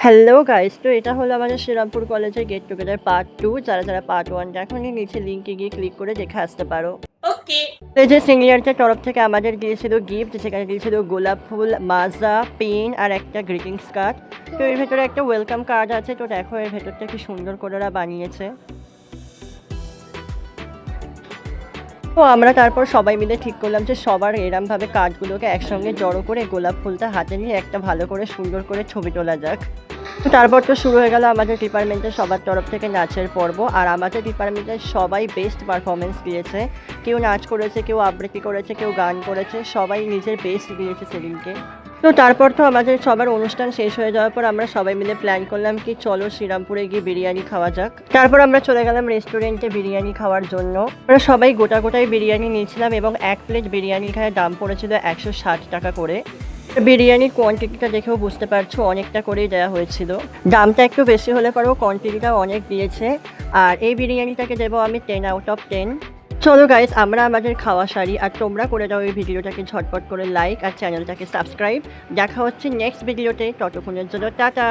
Hello guys, তো এটা হলো আমাদের শ্রীরামপুর কলেজের গেট টুগেদার পার্ট 2। যারা পার্ট 1 দেখোনি নিচে লিংকে গিয়ে ক্লিক করে দেখে আসতে পারো। ওকে। তো এই যে সিনিয়রদের তরফ থেকে আমাদের দিয়েছিল গিফট, যেখানে দিয়েছিল গোলাপ ফুল, মাজা, পেন আর একটা গ্রিটিংস কার্ড। তো এর ভেতরে একটা ওয়েলকাম কার্ড আছে। তো দেখো এর ভেতরটা কি সুন্দর করে ওরা বানিয়েছে। তো আমরা তারপর সবাই মিলে ঠিক করলাম যে সবার এরমভাবে কার্ডগুলোকে একসঙ্গে জড়ো করে গোলাপ ফুলটা হাতে নিয়ে একটা ভালো করে সুন্দর করে ছবি তোলা যাক। তারপর তো শুরু হয়ে গেল আমাদের ডিপার্টমেন্টের সবার তরফ থেকে নাচের পর্ব। আর আমাদের ডিপার্টমেন্টের সবাই বেস্ট পারফরমেন্স দিয়েছে। কেউ নাচ করেছে, কেউ আবৃত্তি করেছে, কেউ গান করেছে, সবাই নিজের বেস্ট দিয়েছে সেদিনকে। তো তারপর তো আমাদের সবার অনুষ্ঠান শেষ হয়ে যাওয়ার পর আমরা সবাই মিলে প্ল্যান করলাম কি চলো শ্রীরামপুরে গিয়ে বিরিয়ানি খাওয়া যাক। তারপর আমরা চলে গেলাম রেস্টুরেন্টে বিরিয়ানি খাওয়ার জন্য। আমরা সবাই গোটাই বিরিয়ানি নিয়েছিলাম এবং এক প্লেট বিরিয়ানির এখানে দাম পড়েছিল 160 টাকা করে। বিরিয়ানির কোয়ান্টিটিটা দেখেও বুঝতে পারছো অনেকটা করেই দেওয়া হয়েছিল। দামটা একটু বেশি হলে পরেও কোয়ান্টিটিটা অনেক দিয়েছে। আর এই বিরিয়ানিটাকে দেবো আমি 10 আউট অফ 10। চলো গাইস, আমরা আমাদের খাওয়া সারি আর তোমরা করে দাও এই ভিডিওটাকে ঝটপট করে লাইক আর চ্যানেলটাকে সাবস্ক্রাইব। দেখা হচ্ছে নেক্সট ভিডিওতে, ততক্ষণের জন্য টাটা।